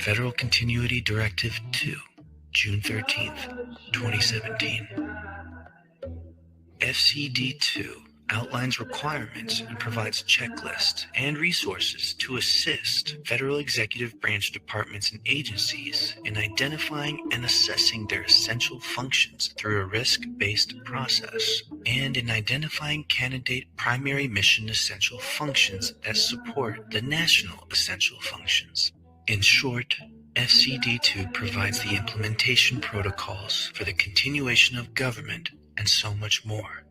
Federal Continuity Directive 2, June 13th, 2017. FCD2 outlines requirements and provides checklists and resources to assist federal executive branch departments and agencies in identifying and assessing their essential functions through a risk-based process, and in identifying candidate primary mission essential functions that support the national essential functions. In short, FCD2 provides the implementation protocols for the continuation of government and so much more.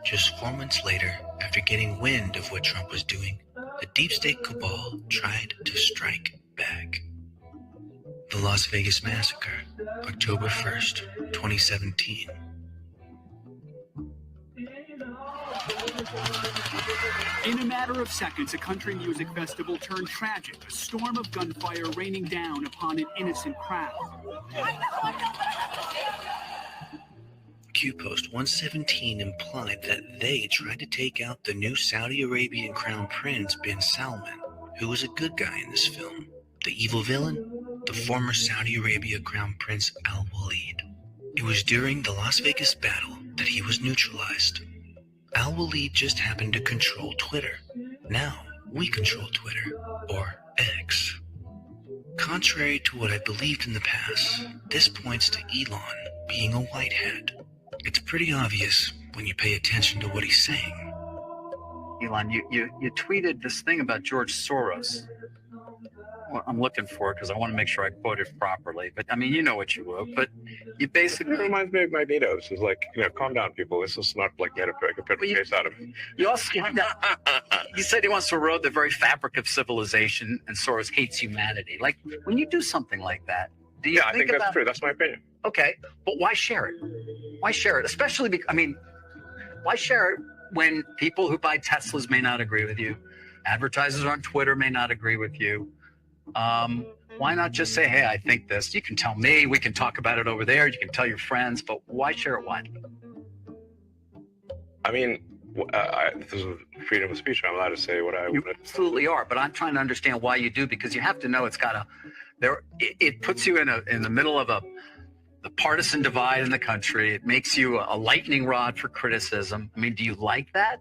Just 4 months later, after getting wind of what Trump was doing, the deep state cabal tried to strike back. The Las Vegas Massacre, October 1st, 2017. In a matter of seconds, a country music festival turned tragic, a storm of gunfire raining down upon an innocent crowd. Q-Post 117 implied that they tried to take out the new Saudi Arabian Crown Prince bin Salman, who was a good guy in this film. The evil villain? The former Saudi Arabia Crown Prince Al-Walid. It was during the Las Vegas battle that he was neutralized. Al-Walid just happened to control Twitter. Now, we control Twitter, or X. Contrary to what I believed in the past, this points to Elon being a white hat. It's pretty obvious when you pay attention to what he's saying. Elon, you tweeted this thing about George Soros. Well, I'm looking for it because I want to make sure I quote it properly. But I mean, you know what you wrote. But you basically it reminds me of Magneto's. It's like, calm down, people. This is not like make a put case out of it. You also you said he wants to erode the very fabric of civilization, and Soros hates humanity. Like when you do something like that, do you? Yeah, I think that's true. That's my opinion. Okay, but why share it? Why share it? Especially because, why share it when people who buy Teslas may not agree with you, advertisers on Twitter may not agree with you? Why not just say, hey, I think this. You can tell me. We can talk about it over there. You can tell your friends. But why share it widely? I mean, this is freedom of speech. I'm allowed to say what I want. You absolutely are. But I'm trying to understand why you do, because you have to know it's got a there. It puts you in the middle of the partisan divide in the country. It makes you a lightning rod for criticism. I mean, do you like that?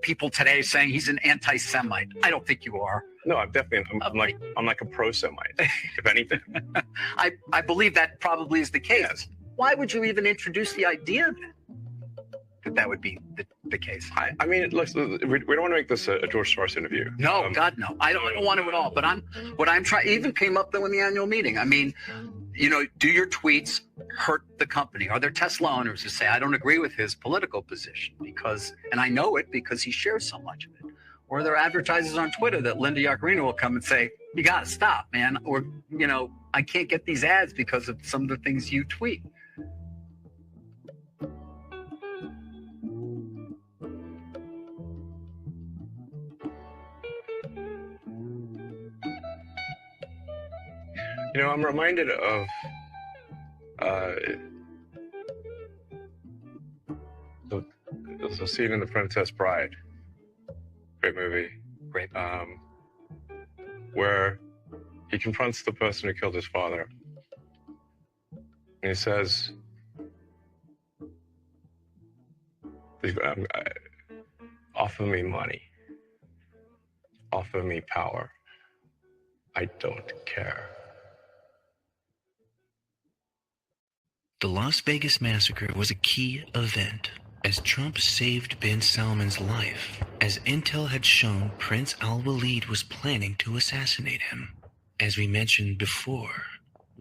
People today saying he's an anti-Semite. I don't think you are. No, I'm definitely. I'm like a pro-Semite, if anything. I believe that probably is the case. Yes. Why would you even introduce the idea that would be the case? I mean, listen, we don't want to make this a George Soros interview. No, God, no. I don't want to at all. But I'm trying. Even came up though in the annual meeting. I mean, do your tweets hurt the company? Are there Tesla owners who say, I don't agree with his political position and I know it because he shares so much of it? Or are there advertisers on Twitter that Linda Yaccarino will come and say, you got to stop, man. Or, I can't get these ads because of some of the things you tweet. I'm reminded of the scene in The Princess Bride. Great movie. Great. Where he confronts the person who killed his father. And he says, offer me money. Offer me power. I don't care. The Las Vegas Massacre was a key event, as Trump saved bin Salman's life, as intel had shown Prince Al-Walid was planning to assassinate him. As we mentioned before,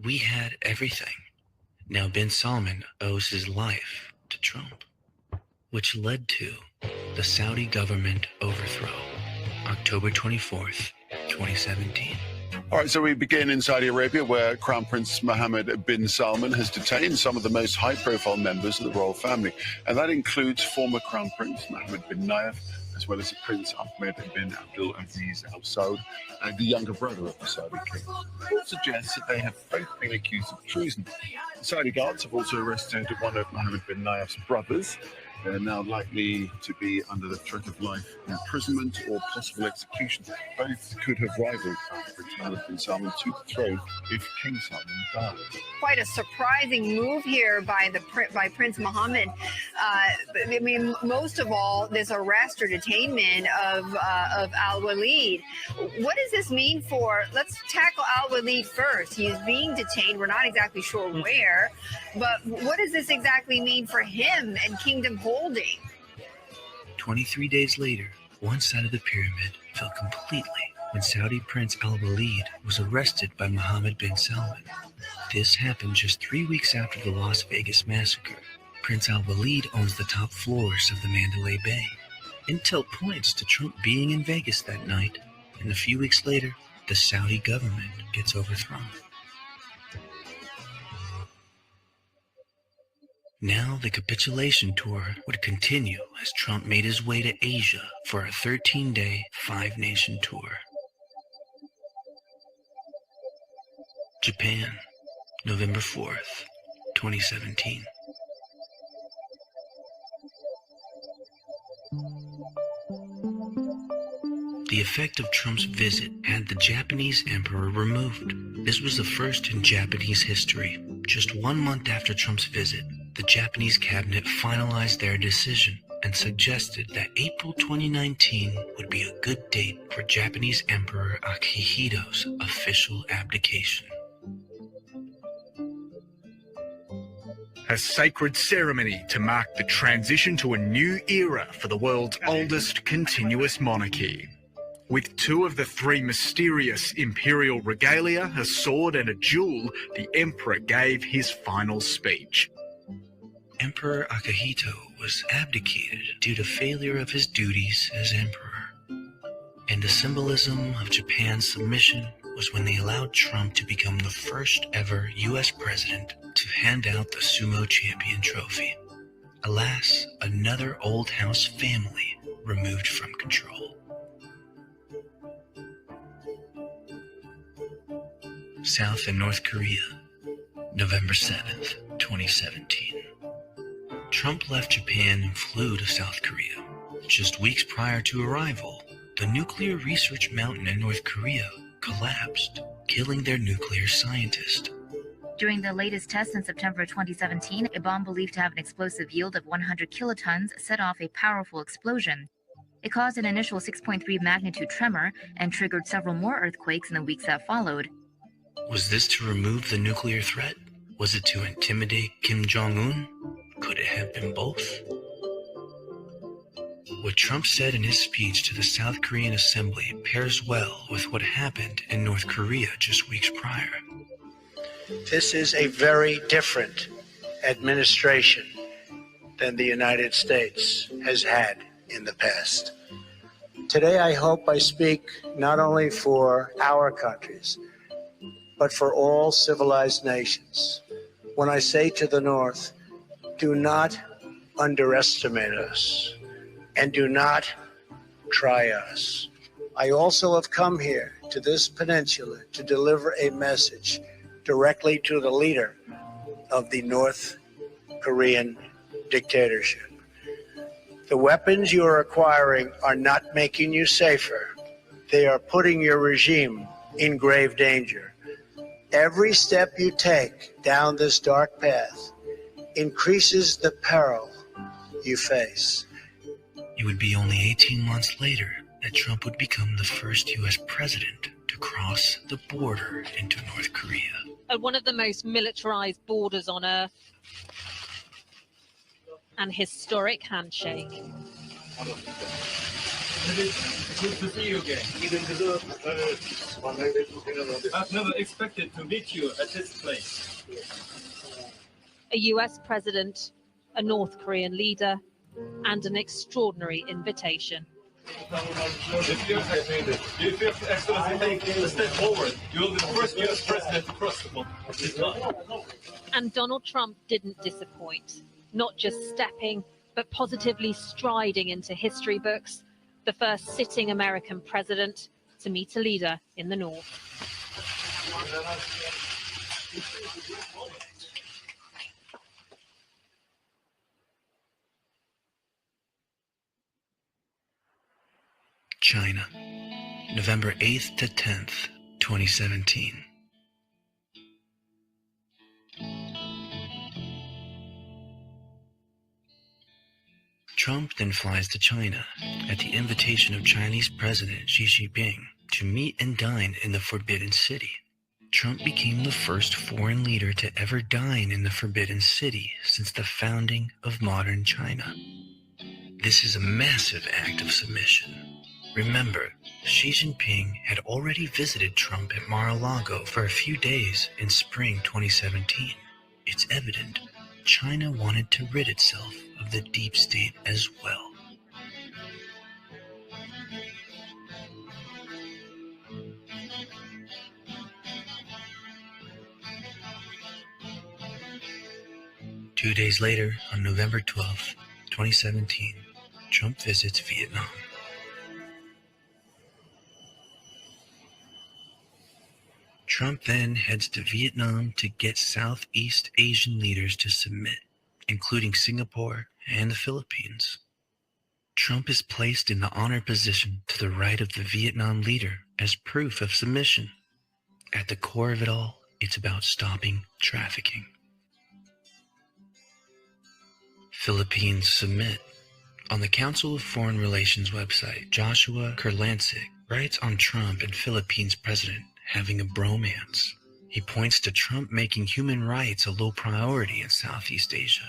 we had everything. Now bin Salman owes his life to Trump, which led to the Saudi government overthrow, October 24th, 2017. All right, so we begin in Saudi Arabia, where Crown Prince Mohammed bin Salman has detained some of the most high-profile members of the royal family, and that includes former Crown Prince Mohammed bin Nayef, as well as Prince Ahmed bin Abdul Aziz Al Saud, and the younger brother of the Saudi king. It suggests that they have both been accused of treason. The Saudi guards have also arrested one of Mohammed bin Nayef's brothers, They're now likely to be under the threat of life imprisonment or possible execution. Both could have rivaled Prince Mohammed bin Salman to the throne if King Salman died. Quite a surprising move here by Prince Mohammed. I mean, most of all, this arrest or detainment of Al-Walid. What does this mean for? Let's tackle Al-Walid first. He's being detained. We're not exactly sure where, but what does this exactly mean for him and kingdom holding? 23 days later, one side of the pyramid fell completely when Saudi Prince Al-Walid was arrested by Mohammed bin Salman. This happened just 3 weeks after the Las Vegas massacre. Prince Al-Walid owns the top floors of the Mandalay Bay. Intel points to Trump being in Vegas that night, and a few weeks later, the Saudi government gets overthrown. Now the capitulation tour would continue as Trump made his way to Asia for a 13-day, 5-nation tour. Japan, November 4th, 2017. The effect of Trump's visit had the Japanese emperor removed. This was the first in Japanese history. Just 1 month after Trump's visit, the Japanese cabinet finalized their decision and suggested that April 2019 would be a good date for Japanese Emperor Akihito's official abdication. A sacred ceremony to mark the transition to a new era for the world's oldest continuous monarchy. With 2 of the 3 mysterious imperial regalia, a sword and a jewel, the emperor gave his final speech. Emperor Akihito was abdicated due to failure of his duties as emperor. And the symbolism of Japan's submission was when they allowed Trump to become the first ever U.S. president to hand out the sumo champion trophy. Alas, another old house family removed from control. South and North Korea, November 7th, 2017. Trump left Japan and flew to South Korea. Just weeks prior to arrival, the nuclear research mountain in North Korea collapsed, killing their nuclear scientist. During the latest test in September 2017, a bomb believed to have an explosive yield of 100 kilotons set off a powerful explosion. It caused an initial 6.3 magnitude tremor and triggered several more earthquakes in the weeks that followed. Was this to remove the nuclear threat? Was it to intimidate Kim Jong-un? Could it have been both? What Trump said in his speech to the South Korean Assembly pairs well with what happened in North Korea just weeks prior. This is a very different administration than the United States has had in the past. Today, I hope I speak not only for our countries, but for all civilized nations. When I say to the North, do not underestimate us and do not try us. I also have come here to this peninsula to deliver a message directly to the leader of the North Korean dictatorship. The weapons you are acquiring are not making you safer. They are putting your regime in grave danger. Every step you take down this dark path increases the peril you face. It would be only 18 months later that Trump would become the first U.S. president to cross the border into North Korea. At one of the most militarized borders on Earth, an historic handshake. Good to see you again. I've never expected to meet you at this place. A US president, a North Korean leader, and an extraordinary invitation. If Your Excellency, take a step forward. You will be the first US president to cross the border. And Donald Trump didn't disappoint. Not just stepping, but positively striding into history books, the first sitting American president to meet a leader in the North. China, November 8th to 10th, 2017. Trump then flies to China at the invitation of Chinese President Xi Jinping to meet and dine in the Forbidden City. Trump became the first foreign leader to ever dine in the Forbidden City since the founding of modern China. This is a massive act of submission. Remember, Xi Jinping had already visited Trump at Mar-a-Lago for a few days in spring 2017. It's evident China wanted to rid itself of the deep state as well. Two days later, on November 12th, 2017, Trump visits Vietnam. Trump then heads to Vietnam to get Southeast Asian leaders to submit, including Singapore and the Philippines. Trump is placed in the honor position to the right of the Vietnam leader as proof of submission. At the core of it all, it's about stopping trafficking. Philippines submit. On the Council of Foreign Relations website, Joshua Kurlancic writes on Trump and Philippines president having a bromance. He points to Trump making human rights a low priority in Southeast Asia.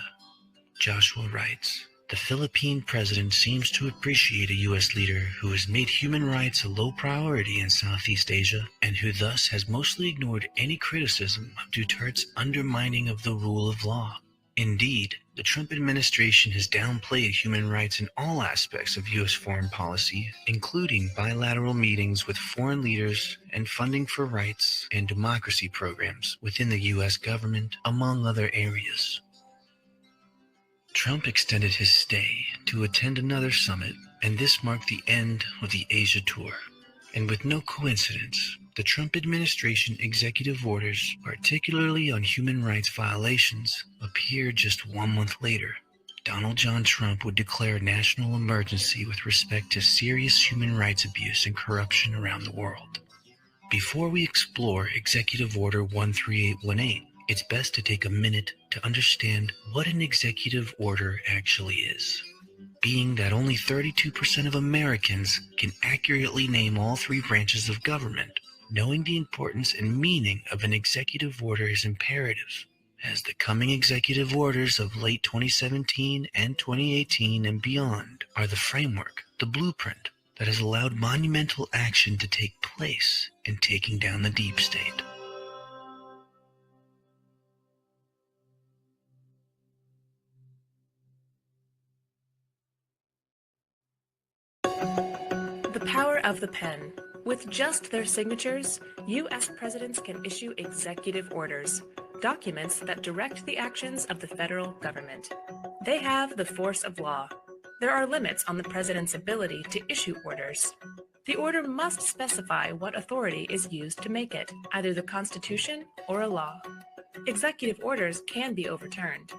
Joshua writes, "The Philippine president seems to appreciate a U.S. leader who has made human rights a low priority in Southeast Asia and who thus has mostly ignored any criticism of Duterte's undermining of the rule of law. Indeed, the Trump administration has downplayed human rights in all aspects of U.S. foreign policy, including bilateral meetings with foreign leaders and funding for rights and democracy programs within the U.S. government, among other areas." Trump extended his stay to attend another summit, and this marked the end of the Asia tour. And with no coincidence, the Trump administration executive orders, particularly on human rights violations, appeared just 1 month later. Donald John Trump would declare national emergency with respect to serious human rights abuse and corruption around the world. Before we explore Executive Order 13818, it's best to take a minute to understand what an executive order actually is. Being that only 32% of Americans can accurately name all three branches of government, knowing the importance and meaning of an executive order is imperative, as the coming executive orders of late 2017 and 2018 and beyond are the framework, the blueprint that has allowed monumental action to take place in taking down the deep state. The power of the pen. With just their signatures, U.S. presidents can issue executive orders, documents that direct the actions of the federal government. They have the force of law. There are limits on the president's ability to issue orders. The order must specify what authority is used to make it, either the Constitution or a law. Executive orders can be overturned.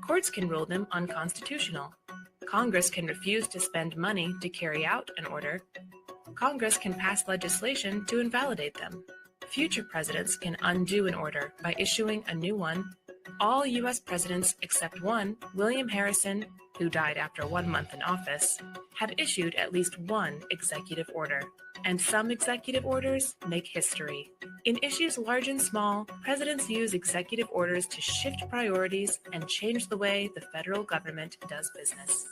Courts can rule them unconstitutional. Congress can refuse to spend money to carry out an order. Congress can pass legislation to invalidate them. Future presidents can undo an order by issuing a new one. All U.S. presidents except one, William Harrison, who died after 1 month in office, have issued at least one executive order. And some executive orders make history. In issues large and small, presidents use executive orders to shift priorities and change the way the federal government does business.